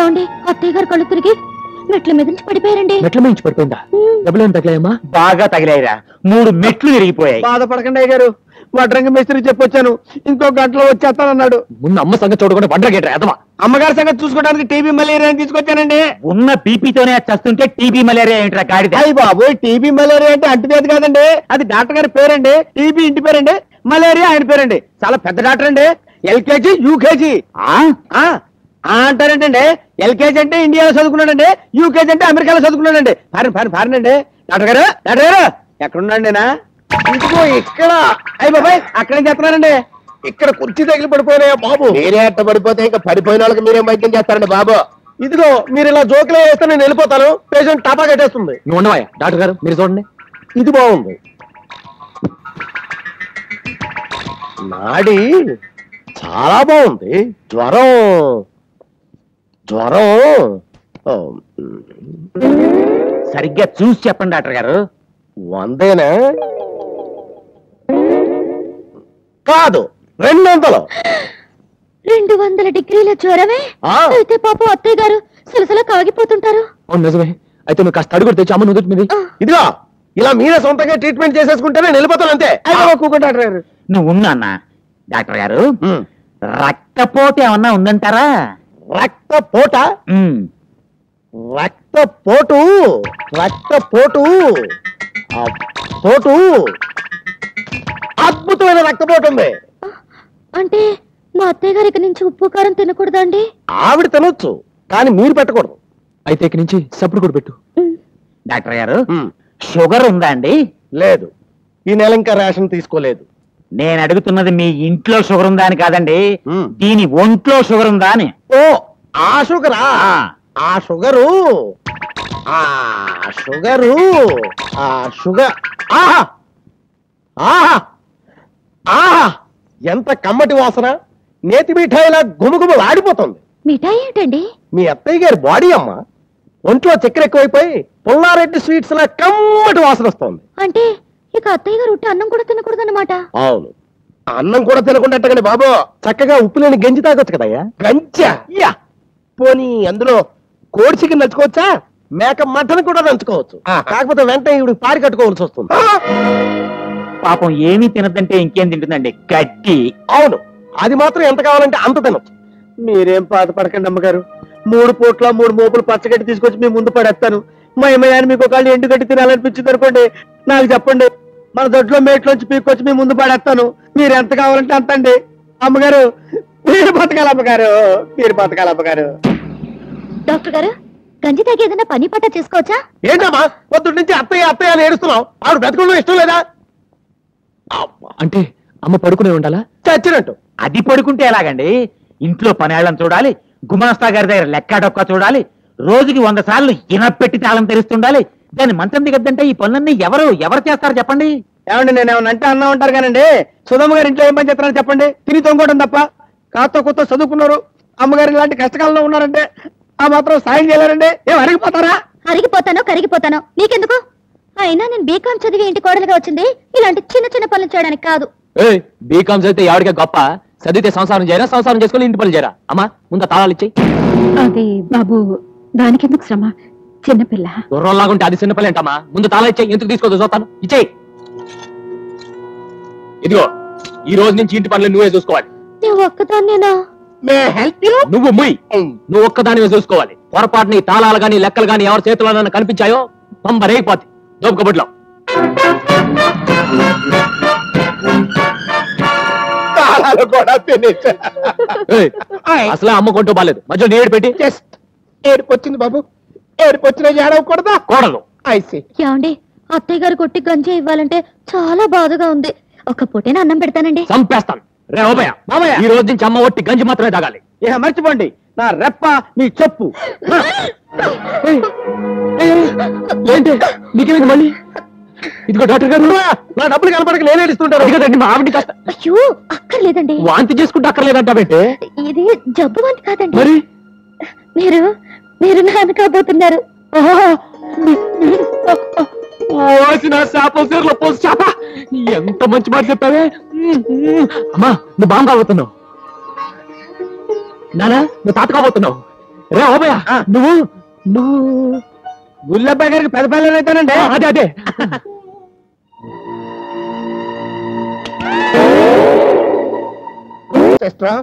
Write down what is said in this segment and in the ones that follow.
ఏమండి అత్తయ్య గారు కళ్ళు తిరిగి మెట్ల మీద నుంచి పడిపోయారండి. మెట్ల మీద నుంచి పడిపోయిందా? డబ్బులు తగిలాయమ్మా? బాగా తగిలాయిరా, 3 మెట్లు విరిగిపోయాయి. బాధపడకండి అయ్య గారు, వడ్రంగ మేస్త్రి చెప్పొచ్చాను, ఇంకో గంటలో వచ్చేస్తానన్నాడు. ముందు అమ్మ సంగతి చూడకుండా వడ్రగేట్రా ఎదవా. అమ్మగారి సంగతి చూసుకోవడానికి టీబీ మలేరియా తీసుకొచ్చానండి. ఉన్న బీపీతోనే చస్తుంటే టీబీ మలేరియా ఏంట్రా గాడిద? అయ్యి బాబు, టీబీ మలేరియా అంటే అంటువ్యాధి కాదండి, అది డాక్టర్ గారి పేరండి. టీబీ ఇంటి పేరండి, మలేరియా ఆయన పేరండి. చాలా పెద్ద డాక్టర్ అండి. LKG UKG అంటారేంటండి. ఎల్కేజీ అంటే ఇండియాలో చదువుకున్నాడండి, యూకేజీ అంటే అమెరికాలో చదువుకున్నాడండి. ఫారిన్ అండి. డాక్టర్ గారు ఎక్కడున్నాండి? ఇంకో ఇక్కడ. అయ్యి బాబాయ్, అక్కడేం చేస్తున్నారండి? ఇక్కడ కుర్చీ తగిలి పడిపోయినాయా బాబు? మీరే అట్ట పడిపోతే ఇంకా పడిపోయిన వాళ్ళకి మీరేం వైద్యం చేస్తారండి బాబు? ఇదిగో మీరు ఇలా జోకులు వేస్తే నేను వెళ్ళిపోతాను, పేషెంట్ టాపా కట్టేస్తుంది. నువ్వు ఉండవా డాక్టర్ గారు, మీరు చూడండి. ఇది బాగుంది. నాడి చాలా బాగుంది. జ్వరం సరిగ్గా చూసి చెప్పండి డాక్టర్ గారు. 100 కాదు, 200. 200 డిగ్రీల జ్వరమే? అయితే పాపం అత్తయ్య గారు సలసల కాగిపోతుంటారు. అవును నిజమే. అయితే నువ్వు కాస్త అడుగుడు తెచ్చి అమ్మ నుదుటి మీద. ఇదిగో ఇలా మీరే సొంతంగా ట్రీట్మెంట్ చేసేసుకుంటే నేను వెళ్ళిపోతాను అంతే. డాక్టర్ గారు నువ్వు ఉన్నా డాక్టర్ గారు, రక్తపోటు ఏమన్నా ఉందంటారా? రక్తపోట? రక్తపోటు అద్భుతమైన రక్తపోటు ఉంది. అంటే మా అత్తయ్య గారి నుంచి ఉప్పు కారం తినకూడదండి? ఆవిడ తినొచ్చు, కానీ మీరు పెట్టకూడదు. అయితే ఇక నుంచి సప్పుడు కూడా పెట్టు. డాక్టర్ గారు, షుగర్ ఉందా అండి? లేదు, ఈ నెల ఇంకా రేషన్ తీసుకోలేదు. నేను అడుగుతున్నది మీ ఇంట్లో షుగర్ ఉందా అని కాదండి, దీని ఒంట్లో షుగర్ ఉందా అని. ఓ ఆ షుగరా? ఆ షుగరు ఆహా ఆహా ఆహా, ఎంత కమ్మటి వాసన! నేతి మిఠాయిలా గుమగుమ ఆడిపోతుంది. మిఠాయి ఏంటండి? మీ అత్తయ్య గారి బాడీ అమ్మ. ఒంట్లో చక్కెర ఎక్కువైపోయి పుల్లారెడ్డి స్వీట్స్ లా కమ్మటి వాసన వస్తుంది. అంటే ఇక అత్తయ్య గారు ఉట్టి అన్నం కూడా తినకూడదన్నమాట? అవును, అన్నం కూడా తినకుండా బాబు, చక్కగా ఉప్పు లేని గంజి తాగొచ్చు కదయ్యా. గంజా? పోనీ అందులో కోడి చికెన్ నంచుకోవచ్చా? మేక మటన్ కూడా నంచుకోవచ్చు. కాకపోతే వెంటనే ఇప్పుడు పారి కట్టుకోవాల్సి వస్తుంది. పాపం ఏమీ తినదంటే ఇంకేం తింటుందండి, గడ్డి. అవును, అది మాత్రం ఎంత కావాలంటే అంత తినొచ్చు. మీరేం బాధపడకండి అమ్మగారు, 3 పూట్ల 3 మోపులు పచ్చగడ్డి తీసుకొచ్చి మీ ముందు పడేస్తాను. మా అమ్మయ్యాన్ని మీకు ఒకళ్ళు ఎండుగడ్డి తినాలనిపించింది అనుకోండి, నాకు చెప్పండి, మన దొడ్లో మేట్లోంచి పీక్కొచ్చి మీ ముందు పడేస్తాను. మీరు ఎంత కావాలంటే అంత అండి. అమ్మగారు మీరు బతకాలి, అమ్మగారు మీరు బతకాలి. అమ్మగారు డాక్టర్ గారు, గంజి తాగి ఏదైనా పని పట్ట చేసుకోవచ్చా? ఏంటమ్మా పొద్దున్న నుంచి అత్తయ్య అని ఏడుస్తున్నావు? ఆవిడ బతకడం ఇష్టం లేదా? అంటే అమ్మ పడుకునే ఉండాలా? చచ్చినట్టు. అది పడుకుంటే ఎలాగండి? ఇంట్లో పనేళ్ళని చూడాలి, గుమాస్తా గారి దగ్గర లెక్క డొక్క చూడాలి, రోజుకి 100 సార్లు ఇనపెట్టి తాళం తెరుస్తుండాలి. దాన్ని మంచం దిగద్దంటే ఈ పనులన్నీ ఎవరు చేస్తారు చెప్పండి? ఏమండి, నేను ఏమన్నా అంటే అన్నా ఉంటారు కానండి. సుధమ్మ గారు ఇంట్లో ఏం పని చేస్తారని చెప్పండి? తిని తొంగోవడం తప్ప. కాస్త కొత్త చదువుకున్నారు, అమ్మగారు ఇలాంటి కష్టకాలంలో ఉన్నారంటే ఆ మాత్రం సాయం చేయలేరండి. ఏం అరిగిపోతారా? అరిగిపోతానో కరిగిపోతానో నీకెందుకు? అయినా నేను బీకాం చదివి ఇంటి కోడలుగా వచ్చింది ఇలాంటి చిన్న పనులు చేయడానికి కాదు. బీకాం చదివితే ఎవరికే గొప్ప, చదివితే సంసారం చేయరా, సంసారం చేసుకుని ఇంటి పనులు చేయరా? అమ్మా ముందు తాళాలు ఇచ్చేయి. అదే బాబు, దానికెందుకు శ్రమ, చిన్నపిల్ల. గుర్రంలాగుంటే అది చిన్నపిల్ల ఏంటమ్మా? ముందు తాళా ఇచ్చేయి. ఎందుకు తీసుకోదు చూస్తాను, ఇచ్చేయి. ఇదిగో, ఈ రోజు నుంచి ఇంటి పనులు నువ్వే చూసుకోవాలి. నేను ఒక్కదాన్నేనా? నువ్వు ముయ్, నువ్వు ఒక్కదానివే చూసుకోవాలి. పొరపాటుని తాళాలు గాని లెక్కలు గాని ఎవరి చేతిలో కనిపించాయో పంబరైపోతే దోపకబుడ్లో. అసలే అమ్మ కొంటూ బాలేదు, మధ్యలో నేడు పెట్టి ఏడుపు వచ్చింది బాబు. ఏడుపు వచ్చినా ఏడవకూడదా? కూడదు. ఏమండి, అత్తయ్య గారు కొట్టి గంజి ఇవ్వాలంటే చాలా బాధగా ఉంది. ఒక పూటేనా అన్నం పెడతానండి. చంపేస్తాను. రే ఓబయ్య, ఈ రోజు నుంచి అమ్మ ఒట్టి గంజి మాత్రమే తాగాలి. ఇక మర్చిపోండి, నా రెప్ప మీ చెప్పు. ఏంటి నీకేమైంది మళ్ళీ? ఇదిగో డాక్టర్ గారు, నా డబ్బులు కనపడక నేనే ఇస్తుంటాను. ఇదిగోండి మా ఆవిడ కష్టం. అయ్యో అక్కర్లేదండి. వాంతి చేసుకుంటే అక్కర్లేదంటావేంటే? ఇది జబ్బు వాంతి కాదండి. మరి మీరు నాన్న కాబోతున్నారు. ఎంత మంచి మాట చెప్పావే. అమ్మా నువ్వు బాగా కాబోతున్నావు, నానా నువ్వు తాత కాబోతున్నావు. రే ఓబయ్య నువ్వు నువ్వు గుల్లబ్బాయి గారికి పెద్ద పిల్లలు అవుతానండి. అదే అదే సిస్టరా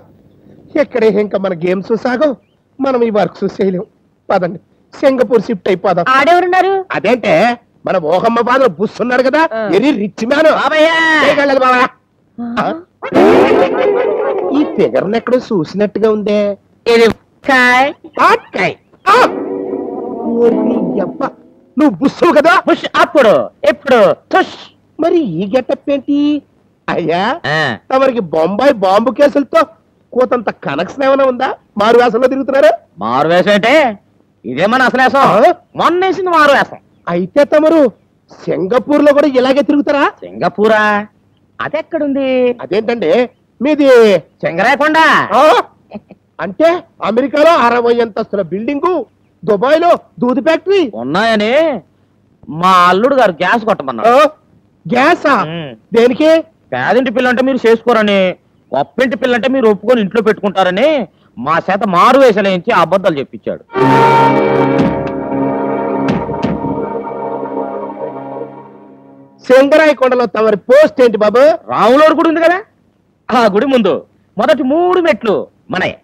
ఎక్కడే ఇంకా మన గేమ్స్ సాగం, మనం ఈ వర్క్స్ చేయలేం. పదండి సింగపూర్ షిఫ్ట్ అయిపోదాం. ఆడెవరున్నారు? అదేంటే మన ఓహమ్మ బాధ బుస్తున్నాడు కదా, వెరీ రిచ్ మ్యాన్. బాబా ఈ ఫిగర్ ఎక్కడో చూసినట్టుగా ఉందే. ఆట్కాయ్. ఆ! ఓరి యబ్బ, నువ్వు బుస్సువు కదా. పుష్ అప్పుడు ఎప్పుడు తుష్. మరి ఈ గెటప్ ఏంటి అయ్యా? తమరికి బొంబాయి బాంబు కేసులతో కోతంత కనెక్షన్ ఏమైనా ఉందా? మారు వేసంలో తిరుగుతున్నారా? మారు వేషం అంటే ఇదే మన అసలు వేసం. మొన్న వేసింది మారు వేసం. అయితే తమరు సింగపూర్ లో కూడా ఇలాగే తిరుగుతారా? సింగపూరా? అదెక్కడుంది? అదేంటండి మీది సింగరాయకొండ. ఆ? అంటే అమెరికాలో 60 అంతస్తుల బిల్డింగు, దుబాయ్ లో దూది ఫ్యాక్టరీ ఉన్నాయని మా అల్లుడు గారు గ్యాస్ కొట్టమన్నారు. గ్యాసా? దేనికి? పేదింటి పిల్లంటే మీరు చేసుకోరని, గొప్పింటి పిల్లంటే మీరు ఒప్పుకొని ఇంట్లో పెట్టుకుంటారని మా చేత మారు వేసలేంచి అబద్ధాలు చెప్పించాడు. సింగరాయకొండలో తమరి పోస్ట్ ఏంటి బాబు? రాములోడు గుడి ఉంది కదా, ఆ గుడి ముందు మొదటి 3 మెట్లు మనయే.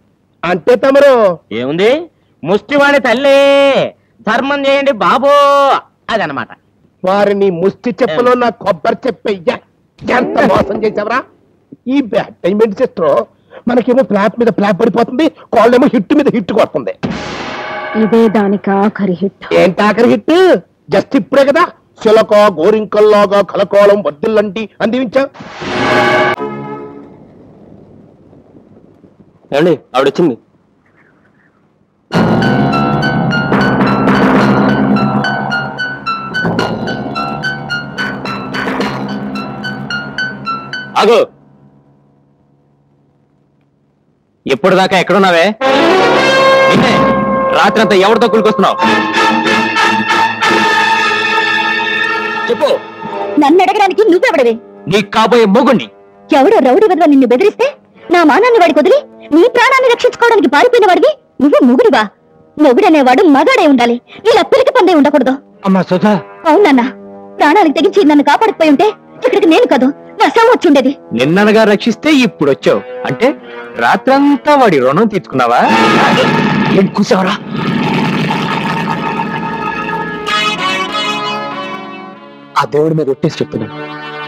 అంటే తమరు ఏముంది, ముష్టివాడి తల్లి ధర్మం చేయండి బాబో అదనమాట. వారిని ముష్టి చెప్పులో నా కొబ్బరి చెప్పయ్యా, ఎంత మోసం చేసావరా? ఈ బ్యాడ్ టైం ఏంటి సిస్టర్? మనకేమో ఫ్లాప్ మీద ఫ్లాప్ పడిపోతుంది, కాళ్ళేమో హిట్ మీద హిట్ కొడుతుంది. ఇదే దానికి ఆఖరి హిట్. ఏంటి ఆఖరి హిట్? జస్ట్ ఇప్పుడే కదా చిలక గోరింకల్లాగా కలకోలం వద్దులంటి అందించా. ఏమండి ఆవిడొచ్చింది. ఆగు, ఎప్పుడు దాకా ఎక్కడున్నావే? నిన్నే రాత్రి అంతా ఎవరితో కులుకొస్తున్నావు? చెప్పు. నన్ను అడగడానికి నువ్వెవడవే? నీకు కాబోయే మొగుణ్ణి. ఎవడో రౌడీ వదవ నిన్ను బెదిరిస్తే నా మానాన్ని వాడికి వదిలి నీ ప్రాణాన్ని రక్షించుకోవడానికి పారిపోయిన వాడివి నువ్వు మొగుడివా? మొగుడనేవాడు మగాడే ఉండాలి, ఇలా పిరికి పందే ఉండకూడదు. అమ్మా సుధా. అవునన్నా, ప్రాణాలకు తెగించి నన్ను కాపాడకపోయి ఉంటే ఇక్కడికి నేను కాదు నా శవం వచ్చుండేది. నిన్ననగా రక్షిస్తే ఇప్పుడు వచ్చావు అంటే రాత్రంతా వాడి రుణం తీర్చుకున్నావా? ఏం కూసావరా? ఆ దేవుడి మీద ఒట్టేసి చెప్తున్నాను,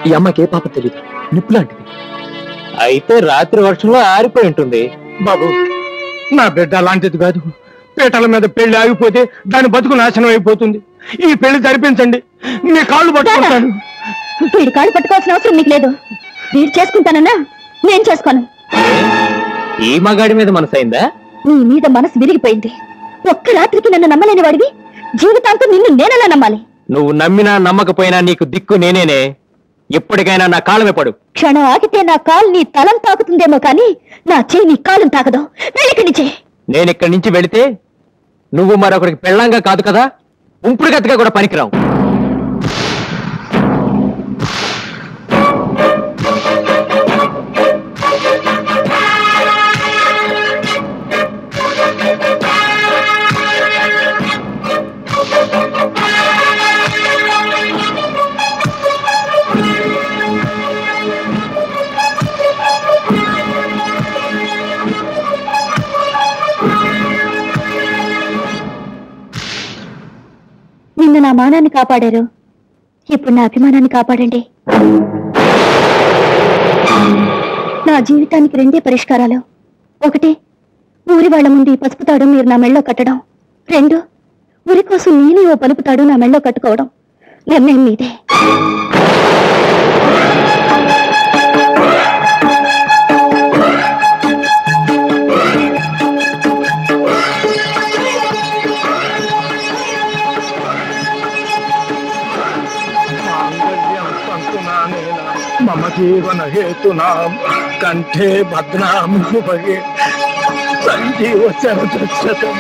ఈ అమ్మకి ఏ పాప తెలియదు, నిప్పు లాంటిది. అయితే రాత్రి వర్షంలో ఆరిపోయి ఉంటుంది. బాబు నా బిడ్డ అలాంటిది కాదు. పీటల మీద పెళ్లి ఆగిపోతే దాని బతుకు నాశనం అయిపోతుంది. ఈ పెళ్లి జరిపించండి, మీ కాళ్ళు పట్టుకుంటాను. వీడి కాళ్ళు పట్టుకోవాల్సిన అవసరం నీకు లేదు. వీడు చేసుకుంటానన్నా నేను చేసుకోను. ఈ మగాడి మీద మనసైందా? నీ మీద మనసు విరిగిపోయింది. ఒక్క రాత్రికి నన్ను నమ్మలేని వాడివి, జీవితాంతం నిన్ను నేనెలా నమ్మాలి? నువ్వు నమ్మినా నమ్మకపోయినా నీకు దిక్కు నేనేనే. ఎప్పటికైనా నా కాళ్ళమే పడు. క్షణం ఆగితే నా కాలు నీ తలం తాకుతుందేమో కానీ నా చేయి నీ కాలం తాకదు. వెళ్ళిక్కడి నుంచి. నేను ఇక్కడి నుంచి వెళితే నువ్వు మరొకరికి పెళ్ళంగా కాదు కదా, ఉంపుడు గతిగా కూడా పనికిరావు. నిన్న నా మానాన్ని కాపాడారు, ఇప్పుడు నా అభిమానాన్ని కాపాడండి. నా జీవితానికి 2 పరిష్కారాలు. 1, ఊరి వాళ్ల ముందు ఈ పసుపు తాడు మీరు నా మెళ్ళో కట్టడం. 2, ఊరి కోసం నేనే ఓ పలుపు తాడు నా మెళ్ళో కట్టుకోవడం. నిర్ణయం మీదే. మమ జీవన హేతునాం కంఠే భద్నాం శుభగే సంజీవ శరదశతం